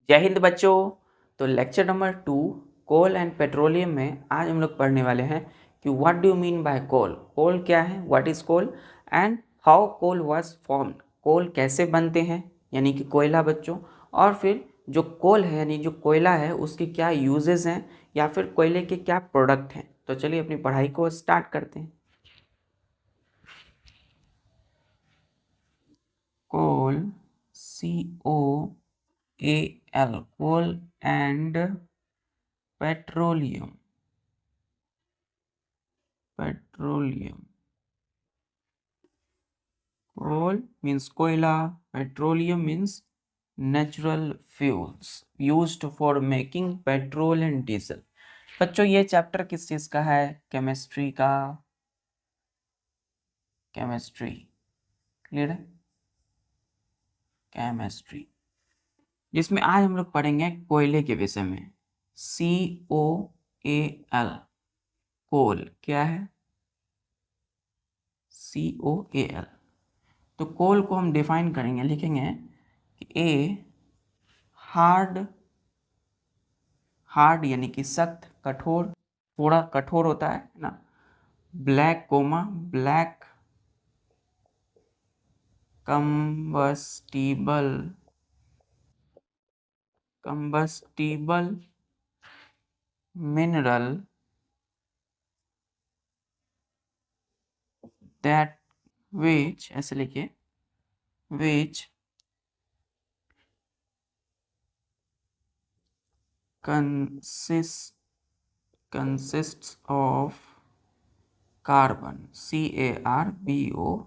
जय हिंद बच्चों। तो lecture number 2 coal and petroleum में आज हम लोग पढ़ने वाले हैं कि what do you mean by coal. Coal क्या है, what is coal and how coal was formed. Coal कैसे बनते हैं यानी कि कोयला बच्चों, और फिर जो कोल है यानी जो कोयला है उसके क्या यूजेस हैं या फिर कोयले के क्या प्रोडक्ट हैं। तो चलिए अपनी पढ़ाई को स्टार्ट करते हैं। Coal COAL coal and petroleum. Coal means koila, petroleum means natural fuels used for making petrol and diesel। बच्चों ये चैप्टर किस चीज का है? केमिस्ट्री का। केमिस्ट्री क्लियर है? केमिस्ट्री जिसमें आज हम लोग पढ़ेंगे कोयले के विषय में। COAL कोल क्या है? COAL। तो कोल को हम डिफाइन करेंगे, लिखेंगे कि ए हार्ड यानी कि सख्त, कठोर, थोड़ा कठोर होता है ना। Black combustible mineral that which, ऐसे लिखिए, which consists of carbon, CARBON,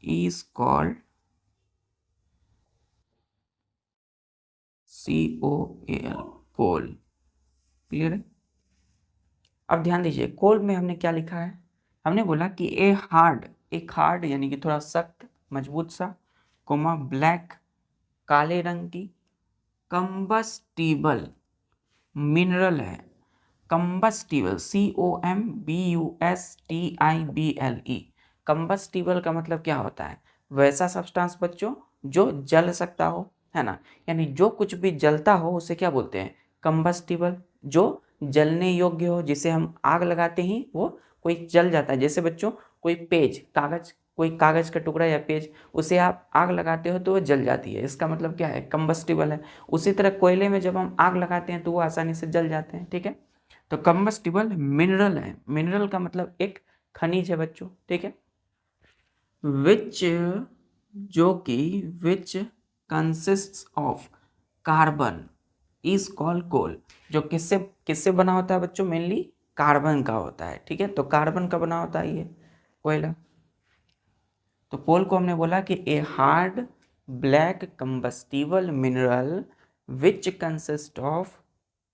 is called COAL coal. Clear है? अब ध्यान दीजिए, कोल में हमने क्या लिखा है? हमने बोला कि एक हार्ड यानी कि थोड़ा सख्त मजबूत सा, कोमा ब्लैक काले रंग की, कंबस्टिबल मिनरल है। Combustible COMBUSTIBLE। कंबस्टिबल का मतलब क्या होता है? वैसा सब्सटेंस बच्चों जो जल सकता हो, है ना। यानी जो कुछ भी जलता हो उसे क्या बोलते हैं? कंबस्टिबल। जो जलने योग्य हो, जिसे हम आग लगाते ही वो कोई जल जाता है। जैसे बच्चों कोई कागज का टुकड़ा या पेज, उसे आप आग लगाते हो तो वो जल जाती है, इसका मतलब क्या है? कंबस्टिबल है। उसी तरह कोयले में जब हम आग लगाते हैं तो वो आसानी से जल जाते हैं। ठीक है, तो कंबस्टिबल मिनरल है। मिनरल का मतलब एक खनिज है बच्चों। ठीक है, which consists of carbon is called coal. जो किससे किससे बना होता है बच्चों? मेनली कार्बन का होता है। ठीक है, तो कार्बन का बना होता है ये कोयला। तो कोल को हमने बोला कि a hard black combustible mineral which consist of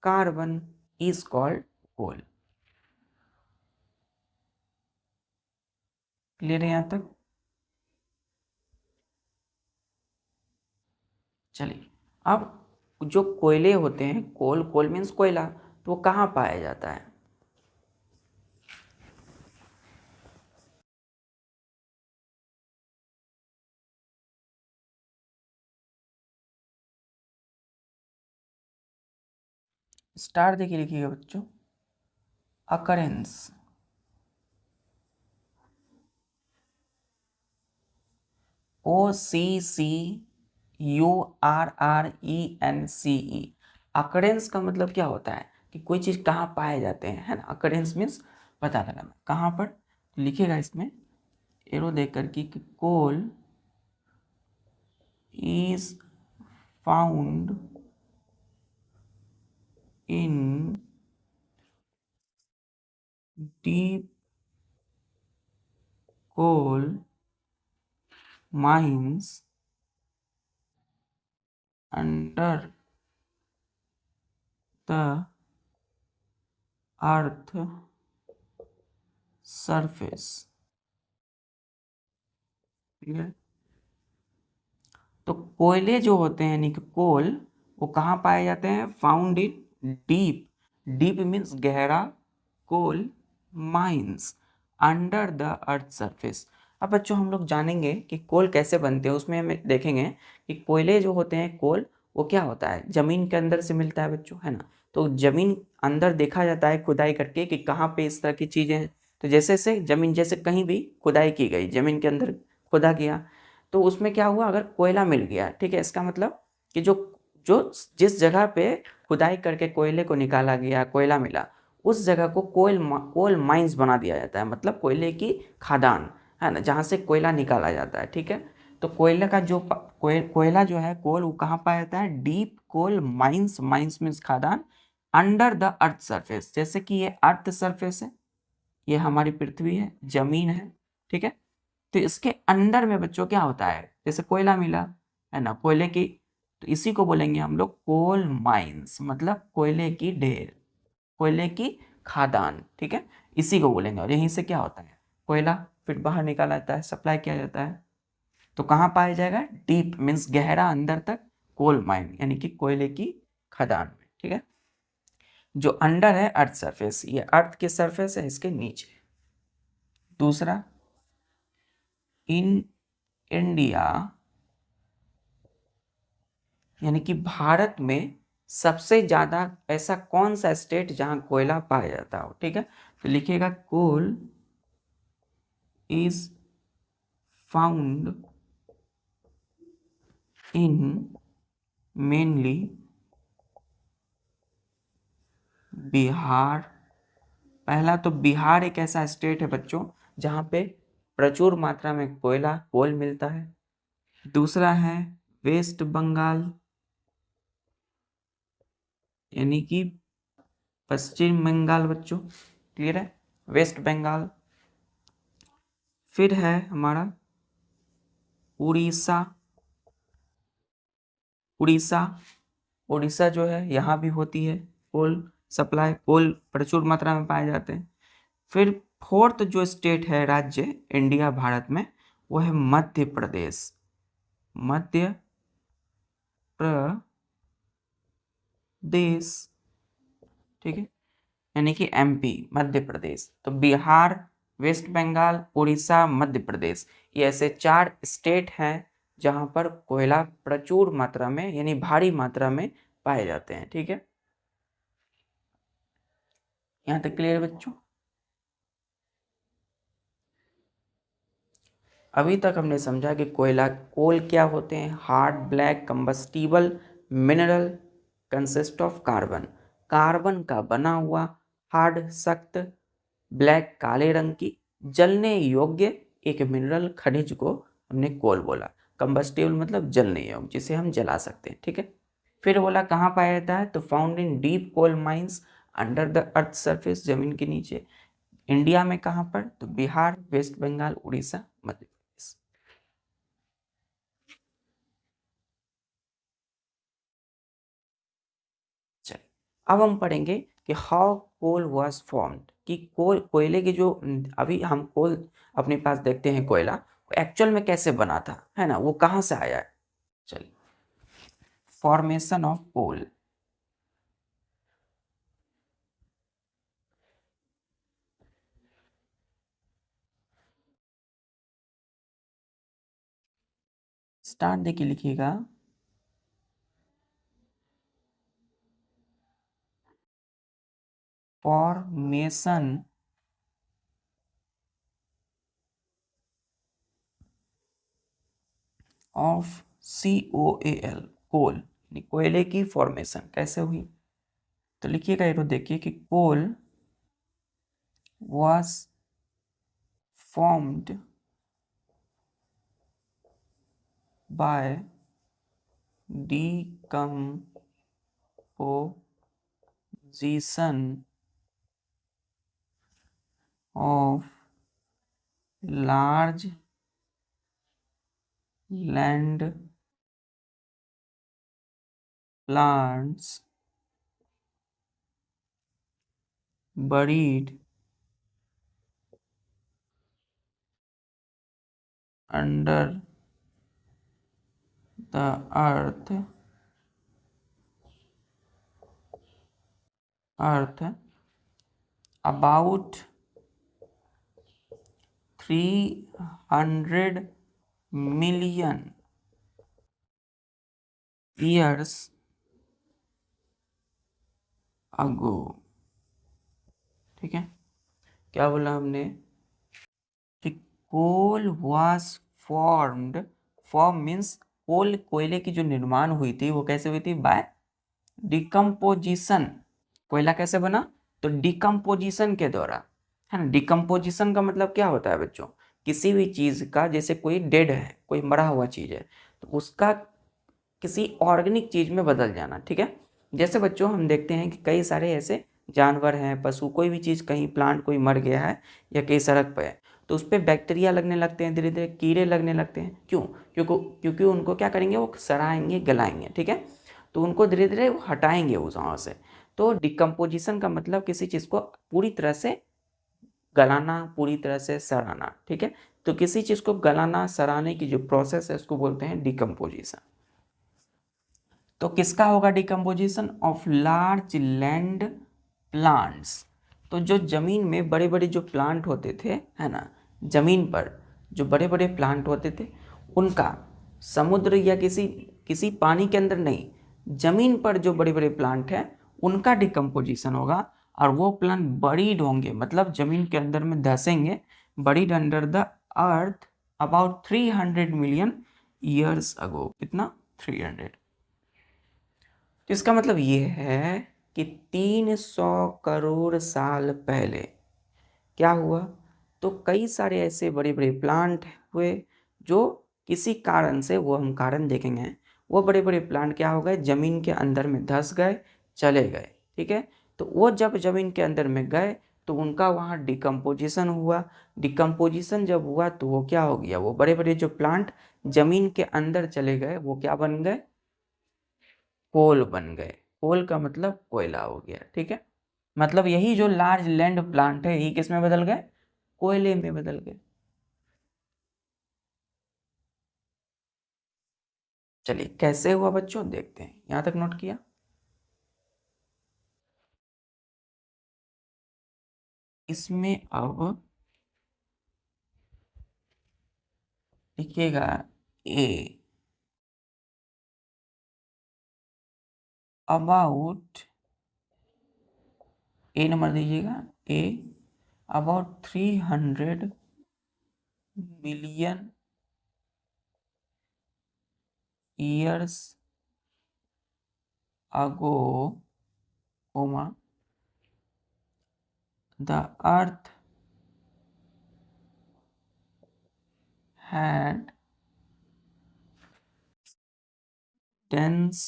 carbon is called coal. Clear है यहां तक? चलिए, अब जो कोयले होते हैं, कोल मीन्स कोयला, तो वो कहाँ पाया जाता है? स्टार देखिए, लिखिएगा बच्चों, अकरेंस। OCCURRENCE। अकरेंस का मतलब क्या होता है कि कोई चीज कहाँ पाए जाते हैं, है ना। अकरेंस मीन्स पता लगाना कहाँ पर। तो लिखिएगा इसमें एरो देकर कि coal is found in deep coal mines under the earth surface. ठीक है, तो कोयले जो होते हैं यानी कि कोल, वो कहाँ पाए जाते हैं? Found in deep. Deep means गहरा, coal mines under the earth surface. अब बच्चों हम लोग जानेंगे कि कोल कैसे बनते हैं। उसमें हम देखेंगे कि कोयले जो होते हैं कोल, वो क्या होता है, जमीन के अंदर से मिलता है बच्चों, है ना। तो जमीन अंदर देखा जाता है खुदाई करके कि कहाँ पे इस तरह की चीजें हैं। तो जैसे से जमीन, जैसे कहीं भी खुदाई की गई, जमीन के अंदर खुदा किया, तो उसमें क्या हुआ, अगर कोयला मिल गया, ठीक है, इसका मतलब कि जो जो जिस जगह पे खुदाई करके कोयले को निकाला गया, कोयला मिला, उस जगह को कोल माइंस बना दिया जाता है, मतलब कोयले की खदान, है ना, जहाँ से कोयला निकाला जाता है, ठीक है। तो कोयले का जो कोयला जो है, कोल, वो कहाँ पाया जाता है, deep coal mines, mines means खदान, अंडर द अर्थ सरफेस। जैसे कि ये अर्थ सरफेस है, ये हमारी पृथ्वी है, जमीन है, ठीक है। तो इसके अंदर में बच्चों क्या होता है, जैसे कोयला मिला, है ना, कोयले की, तो इसी को बोलेंगे हम लोग कोल माइंस, मतलब कोयले की ढेर, कोयले की खादान, ठीक है, इसी को बोलेंगे। और यहीं से क्या होता है, कोयला फिर बाहर निकाला जाता है, सप्लाई किया जाता है। तो कहाँ पाया जाएगा, डीप मीन्स गहरा अंदर तक, कोल माइन यानी कि कोयले की खदान में, ठीक है। जो अंडर है अर्थ सरफेस, ये अर्थ के सरफेस है, इसके नीचे। दूसरा, इन इंडिया, यानी कि भारत में सबसे ज्यादा ऐसा कौन सा स्टेट जहां कोयला पाया जाता हो, ठीक है। तो लिखिएगा coal is found in mainly Bihar. पहला तो बिहार एक ऐसा स्टेट है बच्चों जहां पे प्रचुर मात्रा में कोल मिलता है। दूसरा है वेस्ट बंगाल, यानी कि पश्चिम बंगाल बच्चों, क्लियर है, वेस्ट बंगाल। फिर है हमारा उड़ीसा, उड़ीसा, उड़ीसा जो है यहाँ भी होती है कोल सप्लाई, कोल प्रचुर मात्रा में पाए जाते हैं। फिर फोर्थ जो स्टेट है, राज्य इंडिया भारत में, वो है मध्य प्रदेश, मध्य प्रदेश, ठीक है, यानी कि एमपी, मध्य प्रदेश। तो बिहार, वेस्ट बंगाल, उड़ीसा, मध्य प्रदेश, ये ऐसे 4 स्टेट हैं जहां पर कोयला प्रचुर मात्रा में, यानी भारी मात्रा में पाए जाते हैं, ठीक है। यहां तक क्लियर बच्चों। अभी तक हमने समझा कि कोल क्या होते हैं, hard black combustible mineral consist of carbon, carbon का बना हुआ, हार्ड सख्त, ब्लैक काले रंग की, जलने योग्य एक मिनरल खनिज को हमने कोल बोला। कंबस्टिबल मतलब जलने योग्य, जिसे हम जला सकते हैं, ठीक है। फिर बोला कहाँ पाया जाता है, तो found in deep coal mines under the earth surface, जमीन के नीचे। इंडिया में कहाँ पर, तो बिहार, वेस्ट बंगाल, उड़ीसा, मध्य प्रदेश। चलिए अब हम पढ़ेंगे कि हाउ कोल वाज फॉर्म्ड, कि कोयले की जो, अभी हम कोल अपने पास देखते हैं, कोयला एक्चुअल में कैसे बना था, है ना, वो कहाँ से आया है। चलिए, फॉर्मेशन ऑफ कोल। स्टार्ट देखिए, लिखिएगा फॉर्मेशन ऑफ COAL, कोल, कोयले की फॉर्मेशन कैसे हुई। तो लिखिएगा, ये तो देखिए कि coal was formed by decomposition of large land plants buried under the earth about 300 million years ago. ठीक है, क्या बोला हमने कि coal was formed. Form means कोल, कोयले की जो निर्माण हुई थी वो कैसे हुई थी? By decomposition. कोयला कैसे बना? तो डिकम्पोजिशन के द्वारा, है ना। डिकम्पोजिशन का मतलब क्या होता है बच्चों? किसी भी चीज का, जैसे कोई डेड है, कोई मरा हुआ चीज है, तो उसका किसी ऑर्गेनिक चीज में बदल जाना। ठीक है, जैसे बच्चों हम देखते हैं कि कई सारे ऐसे जानवर हैं, पशु, कोई भी चीज, कहीं प्लांट कोई मर गया है या कहीं सड़क पर है, तो उस पर बैक्टीरिया लगने लगते हैं, धीरे धीरे कीड़े लगने लगते हैं। क्यों? क्योंकि उनको क्या करेंगे, वो सड़ाएंगे, गलाएंगे। ठीक है, तो उनको धीरे धीरे वो हटाएंगे उस वहाँ से। तो डिकम्पोजिशन का मतलब किसी चीज़ को पूरी तरह से गलाना, पूरी तरह से सड़ाना। ठीक है, तो किसी चीज़ को गलाना, सड़ाने की जो प्रोसेस है उसको बोलते हैं डिकम्पोजिशन। तो किसका होगा decomposition? Of large land plants. तो जो जमीन में बड़े बड़े जो प्लांट होते थे, है ना, जमीन पर जो बड़े बड़े प्लांट होते थे, उनका समुद्र या किसी किसी पानी के अंदर नहीं, जमीन पर जो बड़े बड़े प्लांट हैं उनका डिकम्पोजिशन होगा। और वो प्लांट बरीड होंगे, मतलब जमीन के अंदर में धंसेंगे, buried under the earth about 300 million years ago. कितना? 300। तो इसका मतलब ये है कि 300 करोड़ साल पहले क्या हुआ? तो कई सारे ऐसे बड़े बड़े प्लांट हुए जो किसी कारण से, वो हम कारण देखेंगे, वो बड़े बड़े प्लांट क्या हो गए, जमीन के अंदर में धंस गए, चले गए। ठीक है, तो वो जब जमीन के अंदर में गए तो उनका वहाँ डिकम्पोजिशन हुआ। डिकम्पोजिशन जब हुआ तो वो क्या हो गया, वो बड़े बड़े जो प्लांट जमीन के अंदर चले गए, वो क्या बन गए? कोल बन गए। कोल का मतलब कोयला हो गया। ठीक है, मतलब यही जो लार्ज लैंड प्लांट है, यही किस में बदल गए? कोयले में बदल गए। चलिए कैसे हुआ बच्चों, देखते हैं। यहां तक नोट किया? इसमें अब लिखिएगा ए अबाउट, ए नंबर दीजिएगा, a about 300 million years ago, comma, the earth had dense,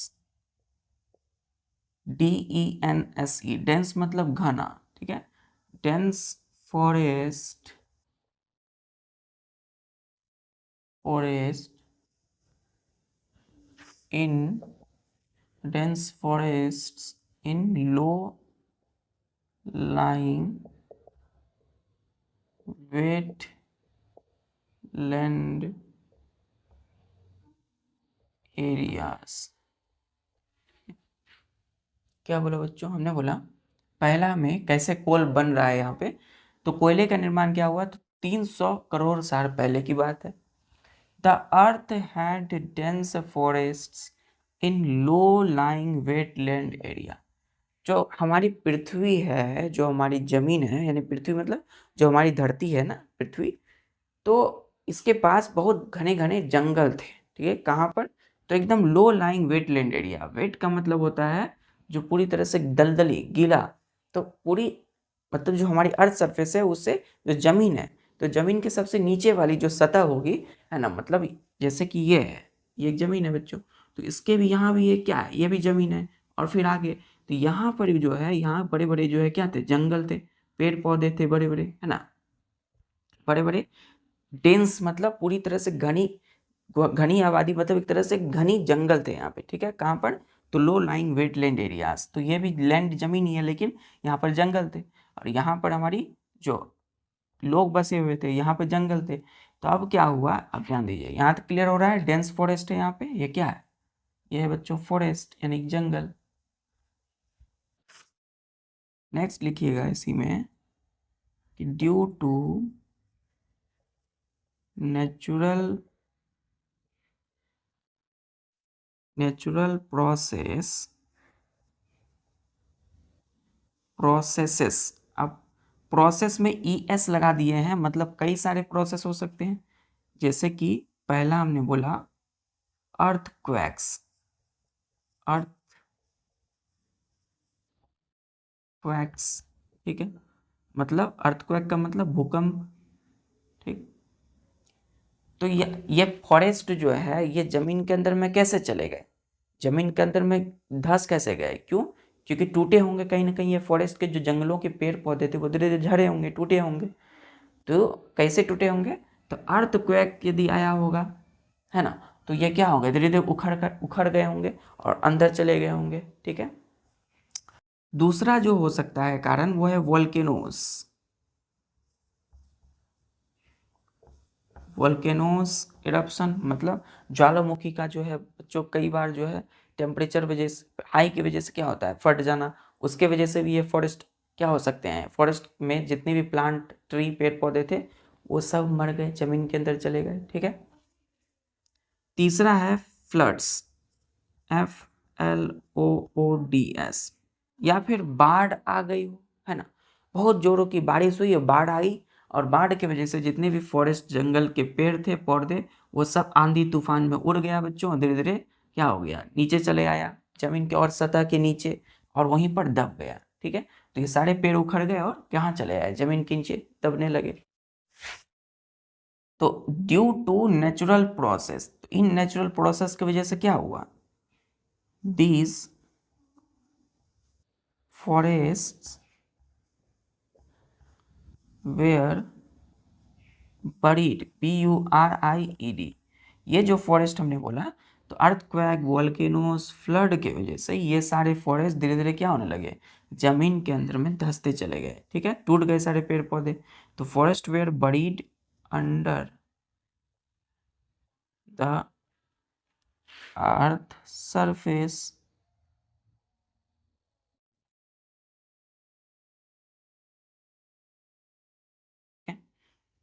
DENSE, dense मतलब घना। ठीक है, dense forest, forest in dense forests in low lying wetland areas। क्या बोला बच्चों? हमने बोला पहला में कैसे कोल बन रहा है यहाँ पे। तो कोयले का निर्माण क्या हुआ? तो 300 करोड़ साल पहले की बात है। The earth had dense forests in low lying wetland area. जो हमारी पृथ्वी है, जो हमारी जमीन है, यानी पृथ्वी मतलब जो हमारी धरती है ना, पृथ्वी, तो इसके पास बहुत घने घने जंगल थे। ठीक है, कहाँ पर? तो एकदम low lying wetland area. Wet का मतलब होता है जो पूरी तरह से दलदली, गीला। तो पूरी मतलब जो हमारी अर्थ सरफेस है उससे जो जमीन है, तो जमीन के सबसे नीचे वाली जो सतह होगी, है ना, मतलब जैसे कि ये है, ये एक जमीन है बच्चों, तो इसके भी यहाँ भी ये क्या है, ये भी जमीन है। और फिर आगे तो यहाँ पर जो है, यहाँ बड़े बड़े जो है क्या थे, जंगल थे, पेड़ पौधे थे बड़े बड़े, है ना, बड़े बड़े। डेंस मतलब पूरी तरह से घनी, घनी आबादी, मतलब एक तरह से घनी जंगल थे यहाँ पे। ठीक है, कहाँ पर? तो लो लाइंग वेटलैंड एरियाज। तो ये भी लैंड जमीन ही है, लेकिन यहाँ पर जंगल थे। और यहाँ पर हमारी जो लोग बसे हुए थे, यहाँ पे जंगल थे। तो अब क्या हुआ, अब ध्यान दीजिए, यहाँ तक क्लियर हो रहा है? डेंस फॉरेस्ट है यहाँ पे, ये क्या है? ये है बच्चों फॉरेस्ट, यानी जंगल। नेक्स्ट लिखिएगा इसी में कि due to natural natural processes. अब प्रोसेस में ई एस लगा दिए हैं, मतलब कई सारे प्रोसेस हो सकते हैं। जैसे कि पहला हमने बोला अर्थक्वेक्स। अर्थक्वेक्स, ठीक है, मतलब अर्थक्वेक का मतलब भूकंप, ठीक। तो ये फॉरेस्ट जो है ये जमीन के अंदर में कैसे चले गए, जमीन के अंदर में धंस कैसे गए, क्यों? क्योंकि टूटे होंगे कहीं ना कहीं, ये फॉरेस्ट के जो जंगलों के पेड़ पौधे थे वो धीरे धीरे झड़े होंगे, टूटे होंगे। तो कैसे टूटे होंगे? तो अर्थक्वेक यदि आया होगा, है ना, तो ये क्या होंगे, धीरे धीरे उखड़ गए होंगे और अंदर चले गए होंगे, ठीक है। दूसरा जो हो सकता है कारण वो है वोल्केनोस। वोल्केनोस इरप्शन मतलब ज्वालामुखी का जो है जो कई बार जो है टेम्परेचर वजह से हाई की वजह से क्या होता है, फट जाना। उसके वजह से भी ये फॉरेस्ट क्या हो सकते हैं, फॉरेस्ट में जितने भी प्लांट ट्री पेड़ पौधे थे वो सब मर गए, जमीन के अंदर चले गए, ठीक है। तीसरा है फ्लड्स, FLOODS, या फिर बाढ़ आ गई हो, है ना, बहुत जोरों की बारिश हुई और बाढ़ आई, और बाढ़ की वजह से जितने भी फॉरेस्ट जंगल के पेड़ थे पौधे वो सब आंधी तूफान में उड़ गया बच्चों, धीरे धीरे क्या हो गया, नीचे चले आया जमीन के और सतह के नीचे, और वहीं पर दब गया, ठीक है। तो ये सारे पेड़ उखड़ गए और कहाँ चले आए, जमीन के नीचे दबने लगे। तो ड्यू टू नेचुरल प्रोसेस, इन नेचुरल प्रोसेस की वजह से क्या हुआ, these forests were buried, BURIED। ये जो फॉरेस्ट हमने बोला, तो अर्थक्वेक, वोल्केनोस, फ्लड के वजह से ये सारे फॉरेस्ट धीरे धीरे क्या होने लगे, जमीन के अंदर में धंसते चले गए, ठीक है, टूट गए सारे पेड़ पौधे। तो forest were buried under the earth surface,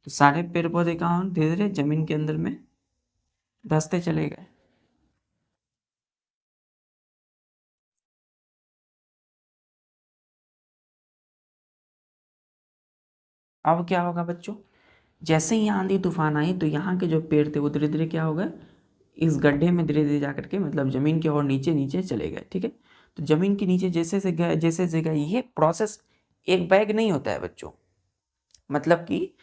तो सारे पेड़ पौधे कहाँ धीरे धीरे जमीन के अंदर में धंसते चले गए। अब क्या होगा बच्चों, जैसे ही आंधी तूफान आई तो यहाँ के जो पेड़ थे वो धीरे धीरे क्या हो गए, इस गड्ढे में धीरे धीरे जा करके मतलब जमीन के और नीचे नीचे चले गए, ठीक है। तो जमीन के नीचे जैसे से गए, ये प्रोसेस एक बैग नहीं होता है बच्चों। मतलब कि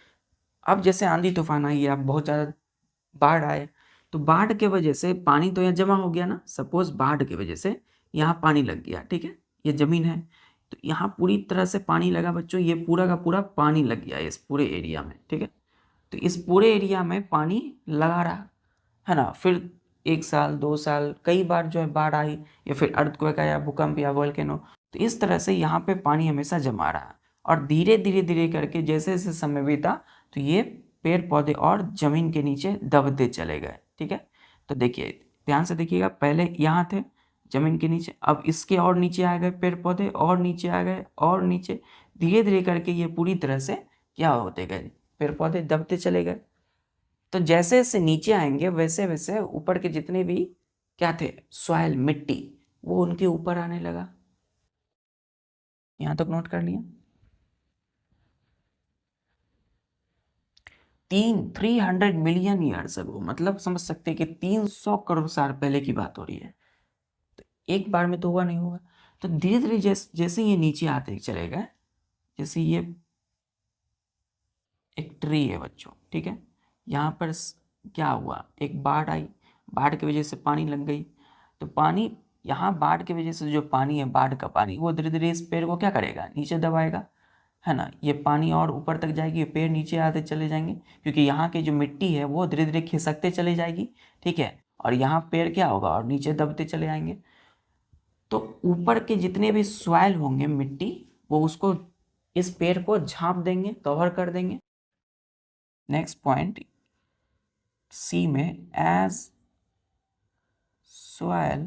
अब जैसे आंधी तूफान आई, अब बहुत ज़्यादा बाढ़ आए, तो बाढ़ के वजह से पानी तो यहाँ जमा हो गया ना, सपोज बाढ़ की वजह से यहाँ पानी लग गया, ठीक है, ये जमीन है, तो यहाँ पूरी तरह से पानी लगा बच्चों, ये पूरा का पूरा पानी लग गया इस पूरे एरिया में, ठीक है। तो इस पूरे एरिया में पानी लगा रहा, है ना, फिर 1 साल 2 साल कई बार जो है बाढ़ आई, या फिर अर्थक्वेक आया, भूकंप या वोल्केनो, तो इस तरह से यहाँ पे पानी हमेशा जमा रहा, और धीरे धीरे धीरे करके जैसे जैसे समय बीता तो ये पेड़ पौधे और जमीन के नीचे दबते चले गए, ठीक है। तो देखिए ध्यान से देखिएगा, पहले यहाँ थे जमीन के नीचे, अब इसके और नीचे आ गए पेड़ पौधे, और नीचे आ गए, और नीचे, धीरे धीरे करके ये पूरी तरह से क्या होते गए, पेड़ पौधे दबते चले गए। तो जैसे जैसे नीचे आएंगे वैसे वैसे ऊपर के जितने भी क्या थे, सॉइल मिट्टी, वो उनके ऊपर आने लगा। यहाँ तक नोट कर लिया। 300 मिलियन ईयर्स अगो, मतलब समझ सकते हैं कि 300 करोड़ साल पहले की बात हो रही है। तो एक बार में तो हुआ नहीं होगा। तो धीरे धीरे जैसे ये नीचे आते चले गए, जैसे ये एक ट्री है बच्चों, ठीक है, यहाँ पर क्या हुआ, एक बाढ़ आई, बाढ़ की वजह से पानी लग गई, तो पानी यहाँ बाढ़ की वजह से जो पानी है, बाढ़ का पानी, वो धीरे धीरे इस पेड़ को क्या करेगा, नीचे दबाएगा, है ना, ये पानी और ऊपर तक जाएगी, पेड़ नीचे आते चले जाएंगे, क्योंकि यहाँ की जो मिट्टी है वो धीरे धीरे खिसकते चली जाएगी, ठीक है, और यहाँ पेड़ क्या होगा और नीचे दबते चले आएंगे। तो ऊपर के जितने भी सॉइल होंगे मिट्टी, वो उसको इस पेड़ को झाँप देंगे, कवर कर देंगे। नेक्स्ट पॉइंट सी में, as soil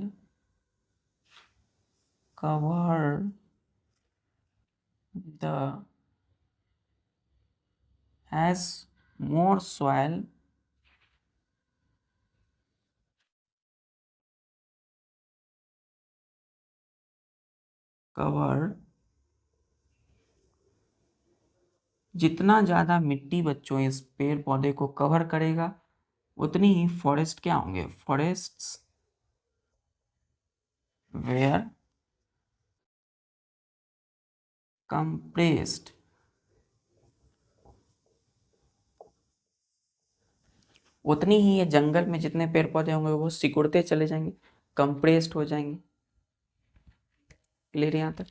cover the, as more soil cover, जितना ज़्यादा मिट्टी बच्चों इस पेड़ पौधे को कवर करेगा उतनी ही फॉरेस्ट क्या होंगे, फॉरेस्ट्स वेयर कंप्रेस्ड, उतनी ही ये जंगल में जितने पेड़ पौधे होंगे वो सिकुड़ते चले जाएंगे, कंप्रेस्ड हो जाएंगे। क्लियर यहाँ तक?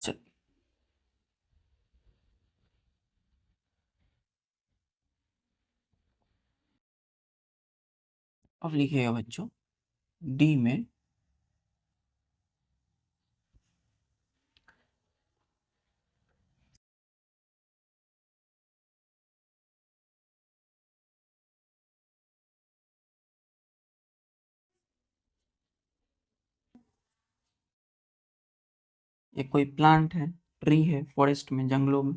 चल, अब लिखिएगा बच्चों डी में ये कोई प्लांट है, ट्री है, फॉरेस्ट में, जंगलों में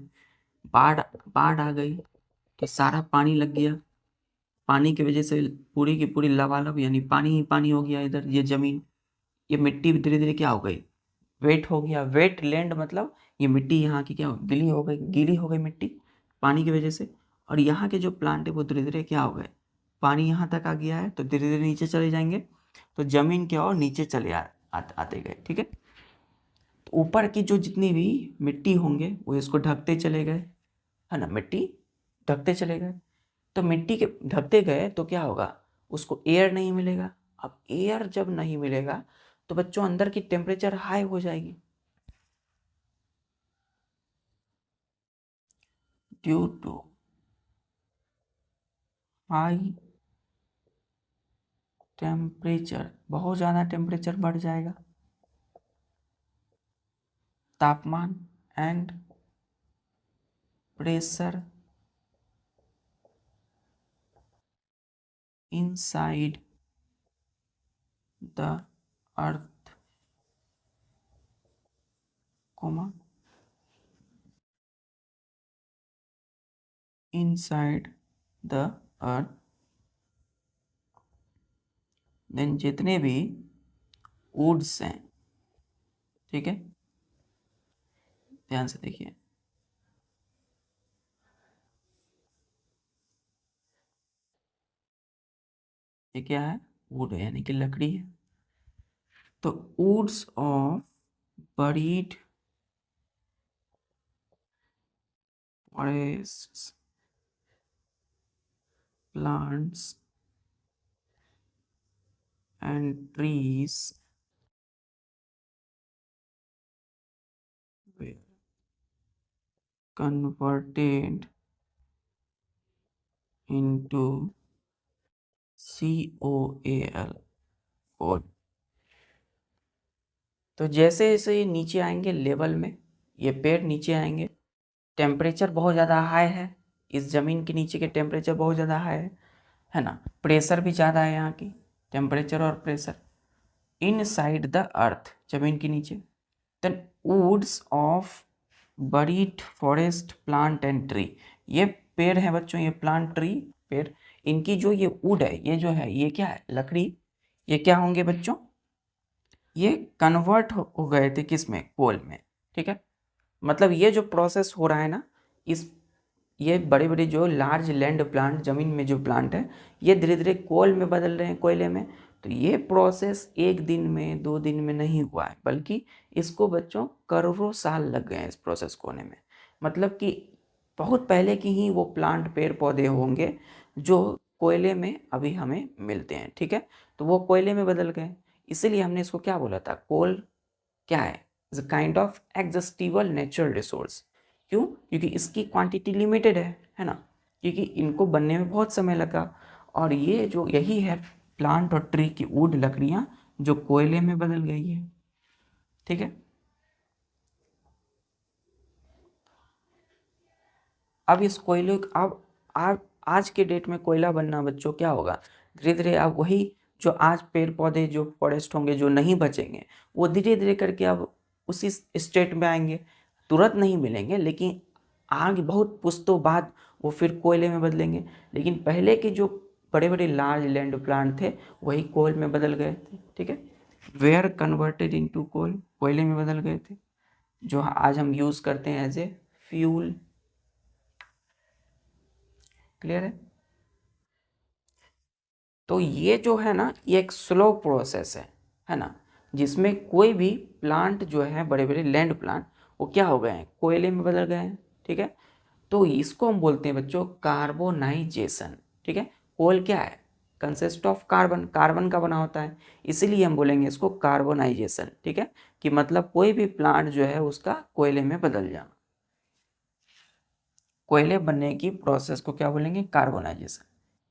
बाढ़ बाढ़ आ गई तो सारा पानी लग गया, पानी की वजह से पूरी की पूरी लबालब यानी पानी ही पानी हो गया इधर, ये जमीन, ये मिट्टी धीरे धीरे क्या हो गई, वेट हो गया, वेट लैंड मतलब ये मिट्टी यहाँ की क्या हो, गीली हो गई, गीली हो गई मिट्टी पानी की वजह से। और यहाँ के जो प्लांट है वो धीरे धीरे क्या हो गए, पानी यहाँ तक आ गया है तो धीरे धीरे नीचे चले जाएंगे, तो जमीन क्या और नीचे चले आते गए। ठीक है, तो ऊपर की जो जितनी भी मिट्टी होंगे वो इसको ढकते चले गए, है ना, मिट्टी ढकते चले गए, तो मिट्टी के ढकते गए तो क्या होगा, उसको एयर नहीं मिलेगा। अब एयर जब नहीं मिलेगा तो बच्चों अंदर की टेम्परेचर हाई हो जाएगी, ड्यू टू हाई टेम्परेचर, बहुत ज़्यादा टेम्परेचर बढ़ जाएगा, तापमान and pressure inside the earth, comma inside the earth, then जितने भी वुड्स हैं, ठीक है, ध्यान से देखिए, ये क्या है, वुड है यानी कि लकड़ी है, तो woods of buried forests, plants and trees were converted into COAL, coal. तो जैसे जैसे ये नीचे आएंगे लेवल में, ये पेड़ नीचे आएंगे, टेम्परेचर बहुत ज़्यादा हाई है, इस ज़मीन के नीचे के टेम्परेचर बहुत ज़्यादा हाई है ना, प्रेशर भी ज़्यादा है यहाँ की, टेम्परेचर और प्रेशर इनसाइड द अर्थ, ज़मीन के नीचे, then woods of buried forest plant and tree, ये पेड़ है बच्चों, ये प्लांट ट्री पेड़, इनकी जो ये वुड है, ये जो है ये क्या है, लकड़ी, ये क्या होंगे बच्चों, ये कन्वर्ट हो गए थे किस में, कोल में। ठीक है, मतलब ये जो प्रोसेस हो रहा है ना, इस ये बड़े बड़े जो लार्ज लैंड प्लांट, ज़मीन में जो प्लांट है, ये धीरे धीरे कोल में बदल रहे हैं, कोयले में। तो ये प्रोसेस एक दिन में 2 दिन में नहीं हुआ है, बल्कि इसको बच्चों करोड़ों साल लग गए हैं इस प्रोसेस को होने में। मतलब कि बहुत पहले की ही वो प्लांट पेड़ पौधे होंगे जो कोयले में अभी हमें मिलते हैं। ठीक है, तो वो कोयले में बदल गए, इसीलिए हमने इसको क्या बोला था, कोल क्या है, is a kind of exhaustible natural resource. क्यों, क्योंकि इसकी क्वांटिटी लिमिटेड है ना, क्योंकि इनको बनने में बहुत समय लगा, और ये जो यही है प्लांट और ट्री की वुड, लकड़ियाँ जो कोयले में बदल गई है। ठीक है, अब इस कोयले अब आज के डेट में कोयला बनना बच्चों क्या होगा, धीरे धीरे अब वही जो आज पेड़ पौधे जो फॉरेस्ट होंगे जो नहीं बचेंगे, वो धीरे धीरे करके अब उसी स्टेट में आएंगे, तुरंत नहीं मिलेंगे, लेकिन आगे बहुत पुश्तों बाद वो फिर कोयले में बदलेंगे। लेकिन पहले के जो बड़े बड़े लार्ज लैंड प्लांट थे वही कोल में बदल गए थे, ठीक है। वेयर कन्वर्टेड इनटू कोल, कोयले में बदल गए थे, जो आज हम यूज करते हैं एज ए फ्यूल। क्लियर है। तो ये जो है ना, ये एक स्लो प्रोसेस है ना, जिसमें कोई भी प्लांट जो है, बड़े बड़े लैंड प्लांट, वो क्या हो गए हैं, कोयले में बदल गए हैं, ठीक है। तो इसको हम बोलते हैं बच्चों कार्बोनाइजेशन, ठीक है। कोल क्या है, कंसिस्ट ऑफ कार्बन, कार्बन का बना होता है, इसीलिए हम बोलेंगे इसको कार्बोनाइजेशन, ठीक है। कि मतलब कोई भी प्लांट जो है उसका कोयले में बदल जाना, कोयले बनने की प्रोसेस को क्या बोलेंगे, कार्बोनाइजेशन।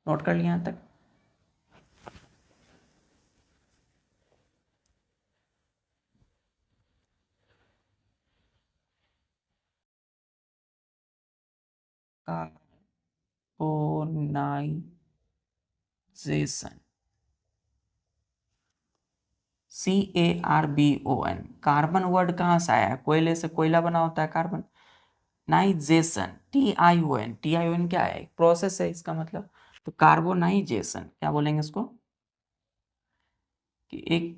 नोट कर लिया यहाँ तक। कार्बोनाइजेशन, CARBON, कार्बन वर्ड कहाँ से आया है, कोयले से कोयला बना होता है कार्बन। नाइजेशन, TION क्या है, प्रोसेस है इसका मतलब। तो कार्बोनाइजेशन क्या बोलेंगे इसको, कि एक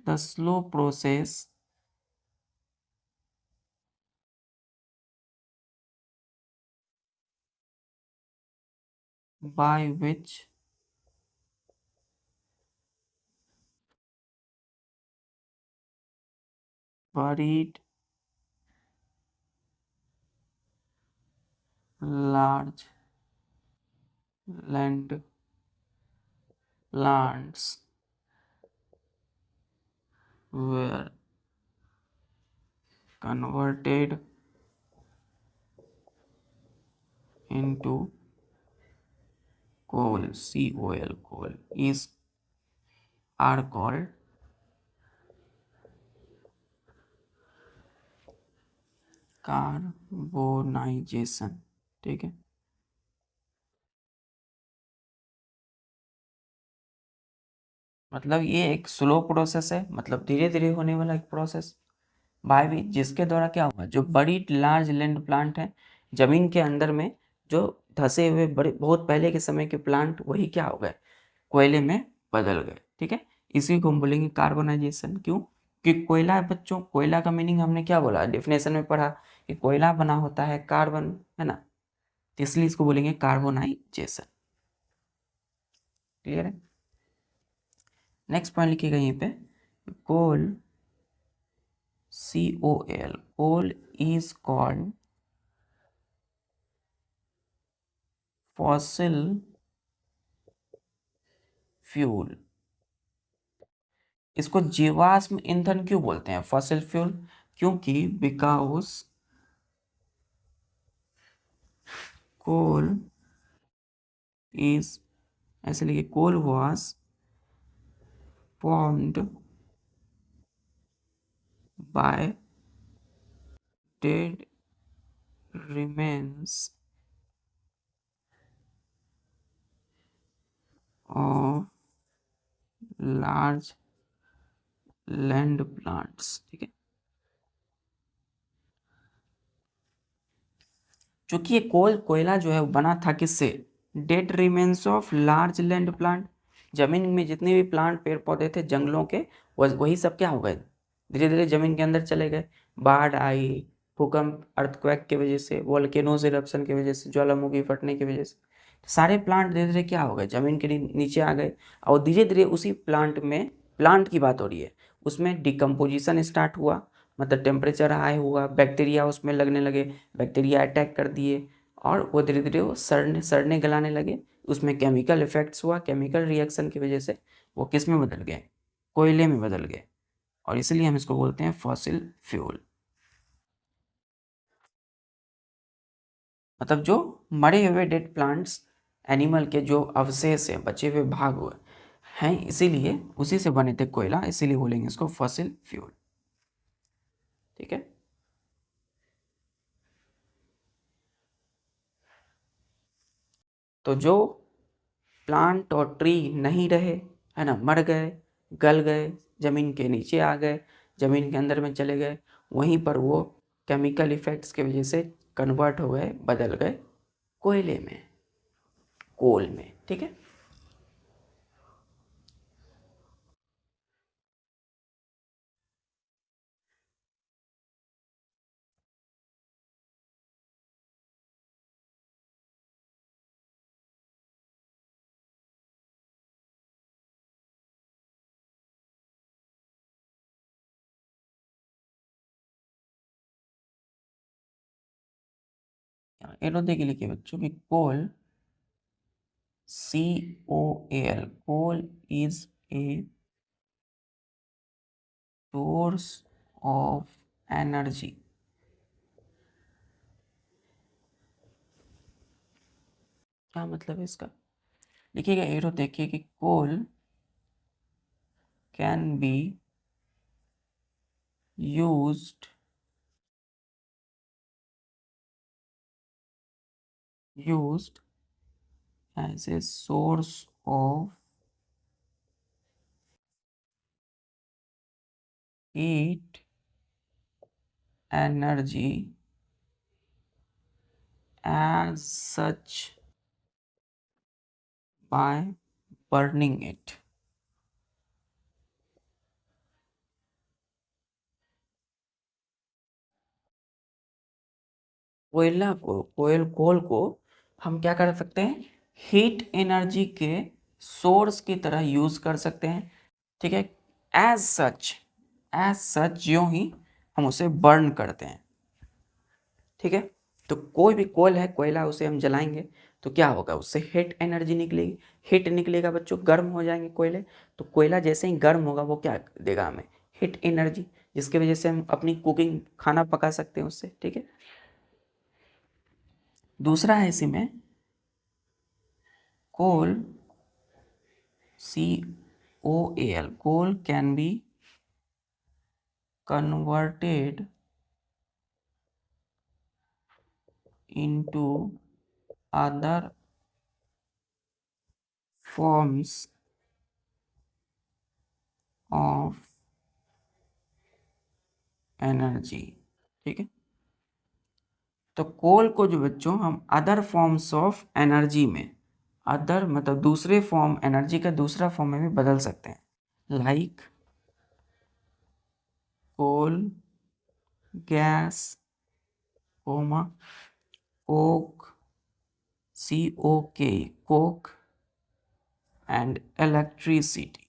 the slow process by which buried large land plants were converted into coal, coal is are called carbonisation, ठीक है। मतलब ये एक स्लो प्रोसेस है, मतलब धीरे धीरे होने वाला एक प्रोसेस बाय भी, जिसके द्वारा क्या होगा, जो बड़ी लार्ज लैंड प्लांट है जमीन के अंदर में, जो धसे हुए बड़े बहुत पहले के समय के प्लांट, वही क्या हो गए, कोयले में बदल गए, ठीक है। इसी को हम बोलेंगे कार्बोनाइजेशन। क्यों, कि कोयला है बच्चों, कोयला का मीनिंग हमने क्या बोला, डेफिनेशन में पढ़ा कि कोयला बना होता है कार्बन, है ना, तो इसलिए इसको बोलेंगे कार्बोनाइजेशन। क्लियर है। नेक्स्ट पॉइंट लिखिएगा यहीं पे, coal, COL, coal is called fossil fuel. इसको जीवाश्म ईंधन क्यों बोलते हैं, फॉसिल फ्यूल, क्योंकि बिकॉज कोल इज, ऐसे लिखिए, coal was formed by dead remains of large land plants, ठीक है। क्योंकि ये कोयला जो है वो बना था किससे, dead remains of large land plant, जमीन में जितने भी प्लांट पेड़ पौधे थे जंगलों के, वही सब क्या हो गए, धीरे धीरे जमीन के अंदर चले गए। बाढ़ आई, भूकंप, अर्थक्वेक की वजह से, वोल्केनोज इरप्शन की वजह से, ज्वालामुखी फटने की वजह से, सारे प्लांट धीरे धीरे क्या हो गए, जमीन के नीचे आ गए। और धीरे धीरे उसी प्लांट में, प्लांट की बात हो रही है, उसमें डिकम्पोजिशन स्टार्ट हुआ, मतलब टेम्परेचर हाई हुआ, बैक्टीरिया उसमें लगने लगे, बैक्टीरिया अटैक कर दिए, और वो धीरे धीरे वो सड़ने सड़ने गलाने लगे, उसमें केमिकल इफेक्ट्स हुआ, केमिकल रिएक्शन की वजह से वो किस में बदल गए, कोयले में बदल गए, और इसलिए हम इसको बोलते हैं फॉसिल फ्यूल। मतलब जो मरे हुए डेड प्लांट्स, एनिमल के जो अवशेष हैं, बचे हुए भाग हुए हैं, इसीलिए उसी से बने थे कोयला, इसीलिए बोलेंगे इसको फॉसिल फ्यूल, ठीक है। तो जो प्लांट और ट्री नहीं रहे, है ना, मर गए, गल गए, जमीन के नीचे आ गए, जमीन के अंदर में चले गए, वहीं पर वो केमिकल इफेक्ट्स की वजह से कन्वर्ट हो गए, बदल गए कोयले में। कोल में, ठीक है। एनोदे के लिखिए बच्चों कि coal, COAL, coal is a source of energy. क्या मतलब है इसका? लिखिएगा एरो, देखिए कि coal can be used as a source of heat energy as such by burning it। कोल को हम क्या कर सकते हैं? हीट एनर्जी के सोर्स की तरह यूज कर सकते हैं, ठीक है। एज सच यूं ही हम उसे बर्न करते हैं, ठीक है। तो कोई भी कोल है, कोयला, उसे हम जलाएंगे तो क्या होगा? उससे हीट एनर्जी निकलेगी। हीट निकलेगा बच्चों, गर्म हो जाएंगे कोयले। तो कोयला जैसे ही गर्म होगा वो क्या देगा हमें? हीट एनर्जी, जिसकी वजह से हम अपनी कुकिंग, खाना पका सकते हैं उससे, ठीक है। दूसरा है इसी में coal, COAL, coal can be converted into other forms of energy, ठीक है। तो कोल को जो बच्चों हम अदर फॉर्म्स ऑफ एनर्जी में, अदर मतलब दूसरे फॉर्म, एनर्जी का दूसरा फॉर्म में भी बदल सकते हैं, like coal, gas, comma, coke, COK, coke, and electricity,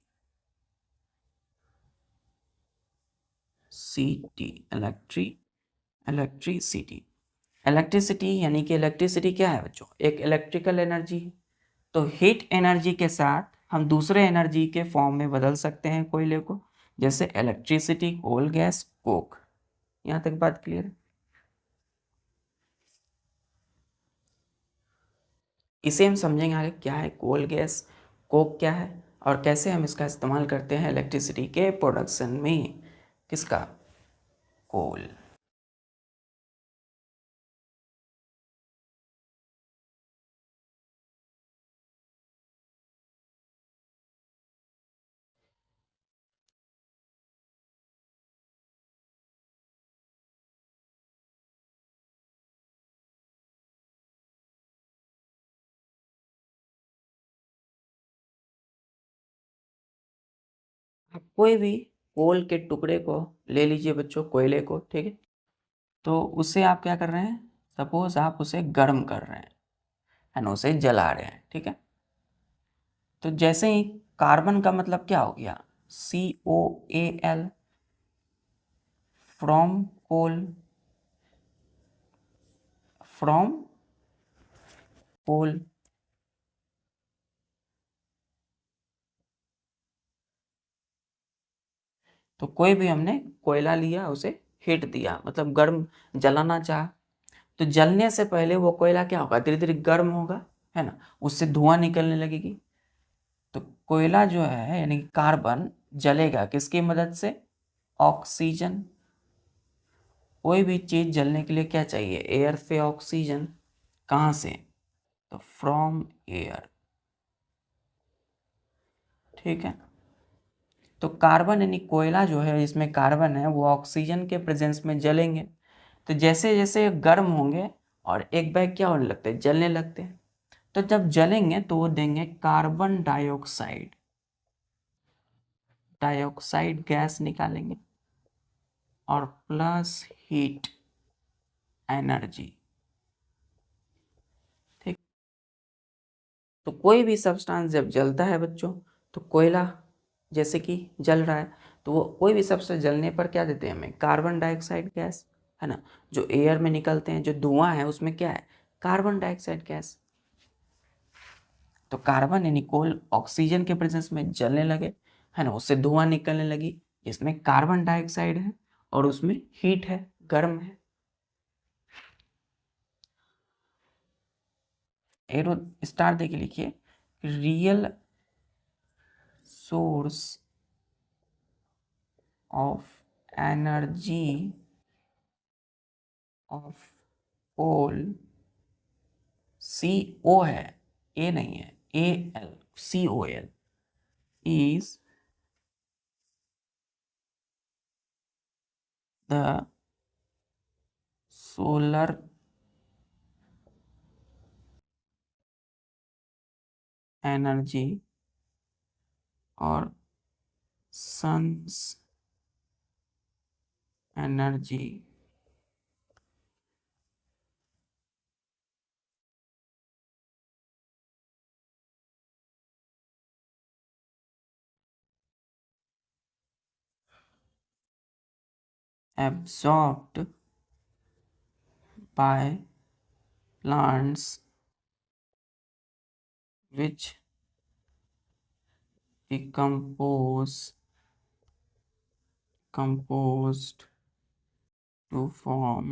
CT, electricity. Electricity यानी कि इलेक्ट्रिसिटी क्या है बच्चों? एक इलेक्ट्रिकल एनर्जी है। तो हीट एनर्जी के साथ हम दूसरे एनर्जी के फॉर्म में बदल सकते हैं कोयले को, जैसे इलेक्ट्रिसिटी, कोल, गैस, कोक। यहाँ तक बात क्लियर है? इसे हम समझेंगे आगे, क्या है कोल, गैस, कोक क्या है, और कैसे हम इसका इस्तेमाल करते हैं इलेक्ट्रिसिटी के प्रोडक्शन में। किसका? कोल। आप कोई भी कोल के टुकड़े को ले लीजिए बच्चों, कोयले को, ठीक है। तो उसे आप क्या कर रहे हैं? सपोज आप उसे गर्म कर रहे हैं, है ना, उसे जला रहे हैं, ठीक है। तो जैसे ही कार्बन का मतलब क्या हो गया? COAL, from coal, from coal. तो कोई भी हमने कोयला लिया, उसे हीट दिया, मतलब गर्म, जलाना चाहा, तो जलने से पहले वो कोयला क्या होगा? धीरे धीरे गर्म होगा, है ना, उससे धुआं निकलने लगेगी। तो कोयला जो है यानी कि कार्बन जलेगा किसकी मदद से? ऑक्सीजन। कोई भी चीज जलने के लिए क्या चाहिए? एयर से ऑक्सीजन। कहाँ से? तो फ्रॉम एयर, ठीक है। तो कार्बन यानी कोयला जो है, इसमें कार्बन है, वो ऑक्सीजन के प्रेजेंस में जलेंगे। तो जैसे जैसे गर्म होंगे और एक बैग क्या होने लगते हैं? जलने लगते हैं। तो जब जलेंगे तो वो देंगे कार्बन डाइऑक्साइड, डाइऑक्साइड गैस निकालेंगे और प्लस हीट एनर्जी। ठीक। तो कोई भी सब्सटेंस जब जलता है बच्चों, तो कोयला जैसे कि जल रहा है, तो वो कोई भी सब्सटेंस जलने पर क्या देते हैं हमें, कार्बन डाइऑक्साइड गैस, है ना। जो एयर में निकलते हैं, जो धुआं है उसमें क्या है, कार्बन डाइऑक्साइड गैस। तो कार्बन यानी कोल ऑक्सीजन के प्रेजेंस में जलने लगे, है ना, उससे धुआं निकलने लगी, इसमें कार्बन डाइऑक्साइड है और उसमें हीट है, गर्म है। एरो स्टार देके लिखिए, real source of energy of coal, C O है, ए नहीं है, A L, C O L, is the solar energy और sun's energy absorbed by plants which decompose composed to form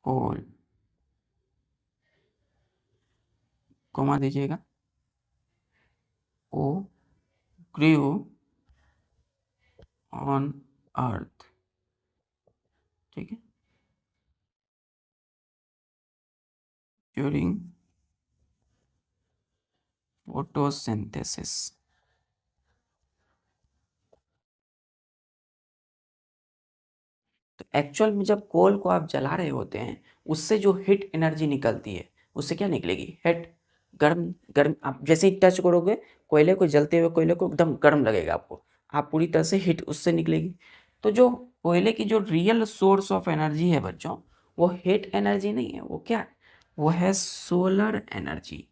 coal, comma दीजिएगा, ओ grew on earth। ठीक है, during photosynthesis। तो actual में जब कोल को आप जला रहे होते हैं, उससे जो हीट एनर्जी निकलती है, उससे क्या निकलेगी, हीट, गर्म गर्म। आप जैसे ही टच करोगे कोयले को, जलते हुए कोयले को, एकदम गर्म लगेगा आपको, आप पूरी तरह से हीट उससे निकलेगी। तो जो कोयले की जो रियल सोर्स ऑफ एनर्जी है बच्चों, वो हीट एनर्जी नहीं है, वो क्या है, वो है सोलर एनर्जी।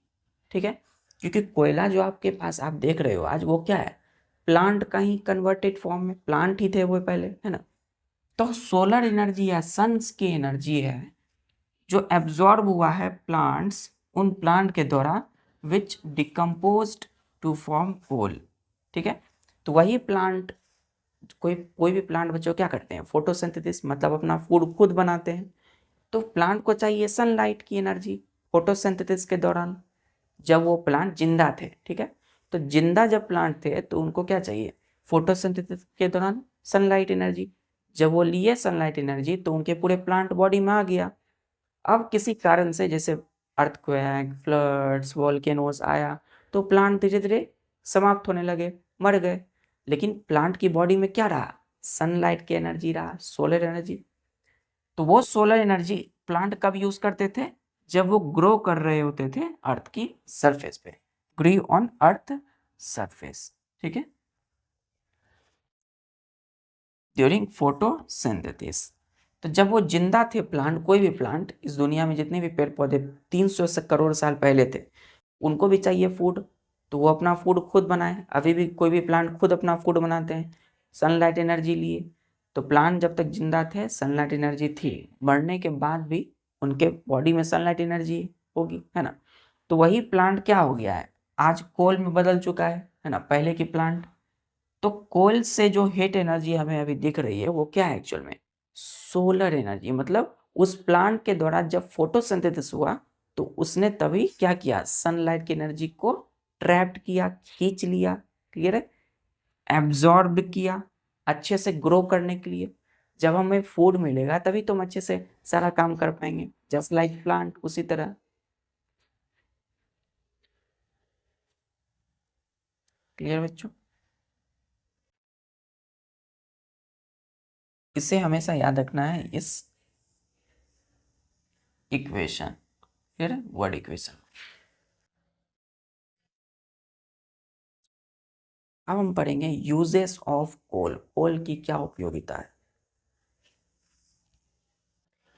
ठीक है, क्योंकि कोयला जो आपके पास आप देख रहे हो आज, वो क्या है, प्लांट का ही कन्वर्टेड फॉर्म में, प्लांट ही थे वो पहले, है ना। तो सोलर एनर्जी या सन्स की एनर्जी है जो एब्जॉर्ब हुआ है प्लांट्स, उन प्लांट के द्वारा, विच डिकम्पोज्ड टू फॉर्म कोल। ठीक है, तो वही प्लांट, कोई भी प्लांट बच्चों क्या करते हैं, फोटोसिंथेसिस, मतलब अपना फूड खुद बनाते हैं। तो प्लांट को चाहिए सनलाइट की एनर्जी फोटोसिंथेसिस के दौरान, जब वो प्लांट जिंदा थे। ठीक है, तो जिंदा जब प्लांट थे तो उनको क्या चाहिए, फोटोसिंथेसिस के दौरान सनलाइट एनर्जी। जब वो लिए सनलाइट एनर्जी तो उनके पूरे प्लांट बॉडी में आ गया। अब किसी कारण से जैसे अर्थक्वेक, फ्लड्स, वॉल्केनोस आया, तो प्लांट धीरे धीरे समाप्त होने लगे, मर गए। लेकिन प्लांट की बॉडी में क्या रहा, सनलाइट की एनर्जी रहा, सोलर एनर्जी। तो वो सोलर एनर्जी प्लांट कब यूज करते थे, जब वो ग्रो कर रहे होते थे अर्थ की सरफेस पे, ग्री ऑन अर्थ सरफेस। ठीक है, ड्यूरिंग फोटोसिंथेसिस। तो जब वो जिंदा थे प्लांट, कोई भी प्लांट, इस दुनिया में जितने भी पेड़ पौधे 300 से करोड़ साल पहले थे, उनको भी चाहिए फूड, तो वो अपना फूड खुद बनाए। अभी भी कोई भी प्लांट खुद अपना फूड बनाते हैं, सनलाइट एनर्जी लिए। तो प्लांट जब तक जिंदा थे सनलाइट एनर्जी थी, मरने के बाद भी उनके बॉडी में सनलाइट एनर्जी होगी, है ना। तो वही प्लांट क्या हो गया है, आज कोल में बदल चुका है ना, पहले की प्लांट। तो कोल से जो हीट एनर्जी हमें अभी दिख रही है, वो क्या है एक्चुअल में, सोलर एनर्जी। मतलब उस प्लांट के द्वारा जब फोटोसिंथेसिस हुआ, तो उसने तभी क्या किया, सनलाइट की एनर्जी को ट्रैप्ड किया, खींच लिया, क्लियर है, एब्जॉर्ब किया, अच्छे से ग्रो करने के लिए। जब हमें फूड मिलेगा तभी तो हम अच्छे से सारा काम कर पाएंगे, जस्ट लाइक प्लांट, उसी तरह। क्लियर बच्चों, इसे हमेशा याद रखना है। इस इक्वेशन, फिर वर्ड इक्वेशन। अब हम पढ़ेंगे यूजेस ऑफ कोल, कोल की क्या उपयोगिता है।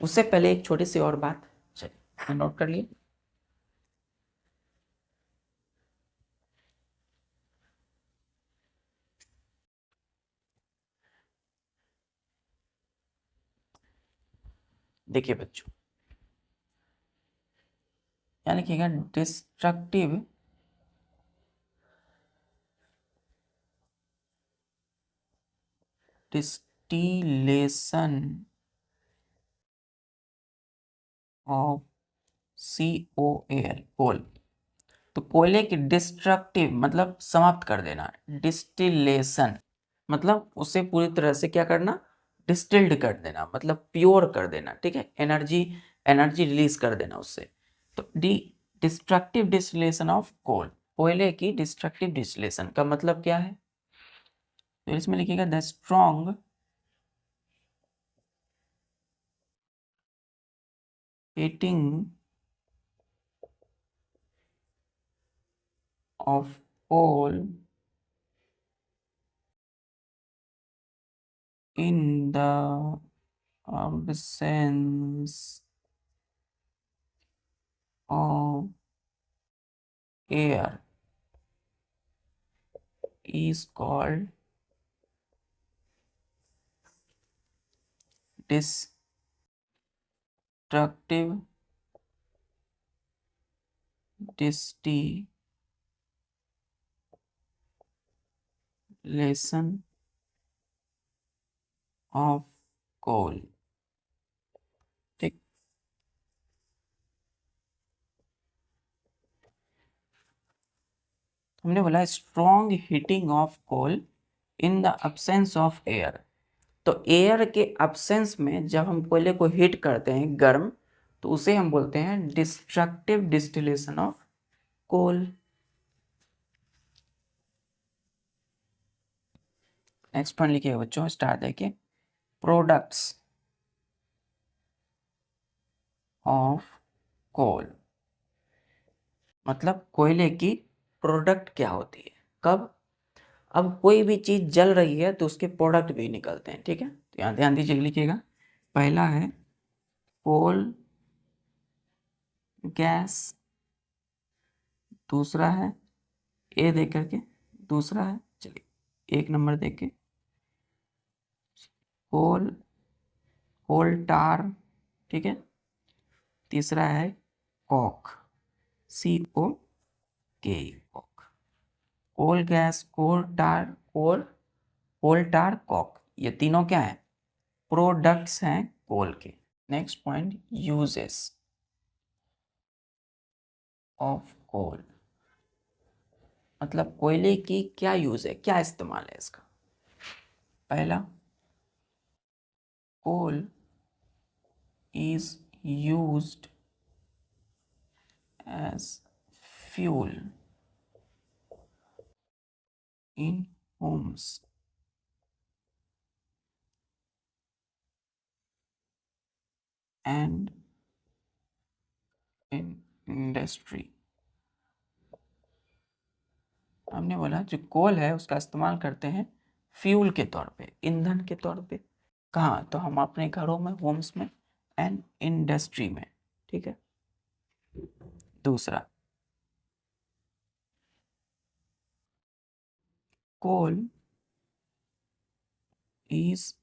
उससे पहले एक छोटी सी और बात, चलिए नोट कर लिए। देखिए बच्चों, क्या लिखिएगा, destructive distillation of COAL, coal. तो कोयले की डिस्ट्रक्टिव मतलब समाप्त कर देना, डिस्टिलेशन मतलब उसे पूरी तरह से क्या करना, डिस्टिल्ड कर देना, मतलब प्योर कर देना, ठीक है, एनर्जी एनर्जी रिलीज कर देना उससे। तो डिस्ट्रक्टिव डिस्टिलेशन ऑफ कोल, कोयले की डिस्ट्रक्टिव डिस्टिलेशन का मतलब क्या है, तो इसमें लिखिएगा the strong heating of coal in the absence of air is called destructive distillation of coal, ठीक। हमने बोला strong heating of coal in the absence of air, तो एयर के अब्सेंस में जब हम कोयले को हीट करते हैं गर्म, तो उसे हम बोलते हैं destructive distillation of coal. Next point लिखिए बच्चों, स्टार देखिए, प्रोडक्ट्स ऑफ कोल, मतलब कोयले की प्रोडक्ट क्या होती है, कब, अब कोई भी चीज जल रही है तो उसके प्रोडक्ट भी निकलते हैं, ठीक है। तो यहाँ ध्यान दीजिए, लिखिएगा, पहला है कोल गैस, दूसरा है ए देख करके, दूसरा है, चलिए एक नंबर देख के, कोल कोल टार, ठीक है, तीसरा है coke, COK, coke, coal gas, coal tar coke, ये तीनों क्या है, प्रोडक्ट्स हैं कोल के। Next point, uses of coal, मतलब कोयले की क्या यूज है, क्या इस्तेमाल है इसका। पहला, coal is used as fuel in homes and in industry. हमने बोला जो कोल है उसका इस्तेमाल करते हैं फ्यूल के तौर पे, ईंधन के तौर पे, कहाँ, तो हम अपने घरों में, होम्स में, एंड इंडस्ट्री में, ठीक है। दूसरा, कोल is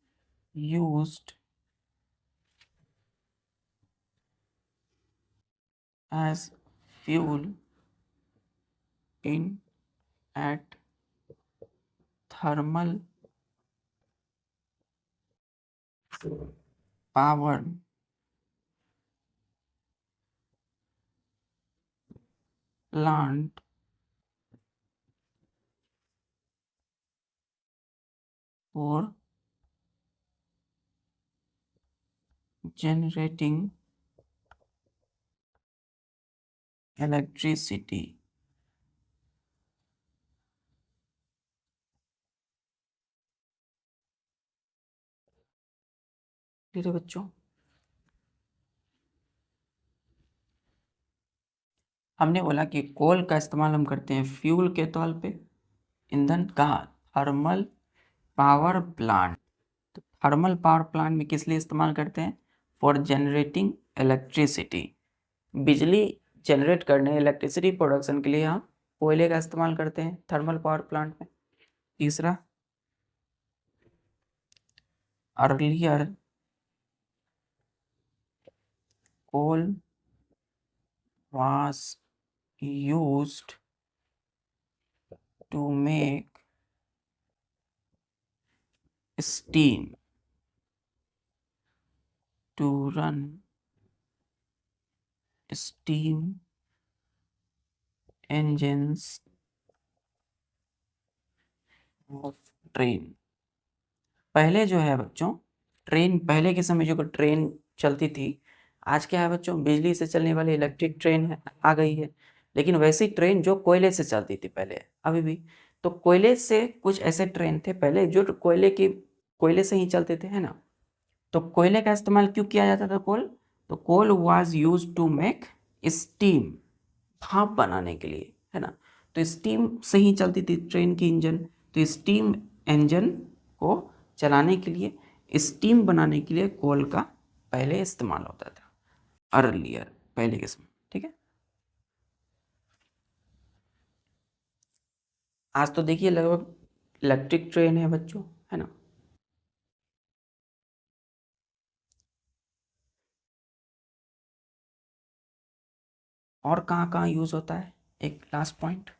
used as fuel in at thermal power plant for generating electricity। ठीक है बच्चों, हमने बोला कि कोल का इस्तेमाल हम करते हैं फ्यूल के तौर पे, ईंधन कहाँ, थर्मल पावर प्लांट। तो थर्मल पावर प्लांट में किस लिए इस्तेमाल करते हैं, फॉर जनरेटिंग इलेक्ट्रिसिटी, बिजली जनरेट करने, इलेक्ट्रिसिटी प्रोडक्शन के लिए हम कोयले का इस्तेमाल करते हैं थर्मल पावर प्लांट में। तीसरा, earlier coal was used to make steam to run steam engines of train। पहले जो है बच्चों, ट्रेन, पहले के समय जो ट्रेन चलती थी, आज क्या है बच्चों, बिजली से चलने वाली इलेक्ट्रिक ट्रेन है, आ गई है। लेकिन वैसी ट्रेन जो कोयले से चलती थी पहले, अभी भी तो कोयले से कुछ ऐसे ट्रेन थे पहले जो कोयले से ही चलते थे, है ना। तो कोयले का इस्तेमाल क्यों किया जाता था, कोल, तो coal was use to make steam, भाप बनाने के लिए, है ना। तो स्टीम से ही चलती थी ट्रेन की इंजन, तो स्टीम इंजन को चलाने के लिए, स्टीम बनाने के लिए कोल का पहले इस्तेमाल होता था, अर्लियर, पहले के समय, ठीक है। आज तो देखिए लगभग इलेक्ट्रिक ट्रेन है बच्चों, है ना। और कहाँ कहाँ यूज होता है, एक लास्ट पॉइंट,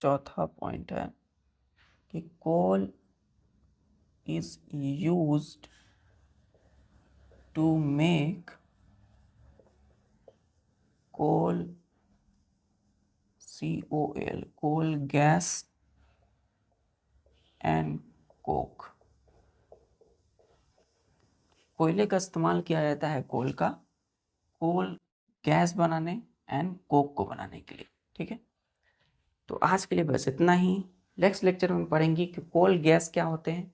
चौथा पॉइंट है कि coal is used to make coal, COL, coal gas and coke. कोयले का इस्तेमाल किया जाता है कोल गैस बनाने एंड कोक को बनाने के लिए, ठीक है। तो आज के लिए बस इतना ही। नेक्स्ट लेक्चर में पढ़ेंगे कि कोल गैस क्या होते हैं,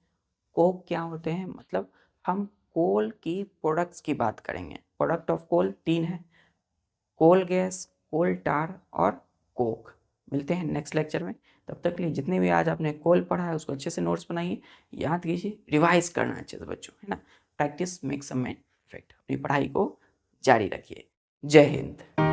कोक क्या होते हैं, मतलब हम कोल की प्रोडक्ट्स की बात करेंगे। प्रोडक्ट ऑफ कोल 3 है, कोल गैस, कोल टार और कोक। मिलते हैं नेक्स्ट लेक्चर में। तब तक के लिए जितने भी आज आपने कोल पढ़ा है उसको अच्छे से नोट्स बनाइए, याद कीजिए, रिवाइज करना अच्छे से बच्चों, है ना। Practice makes a man perfect. अपनी पढ़ाई को जारी रखिए। जय हिंद।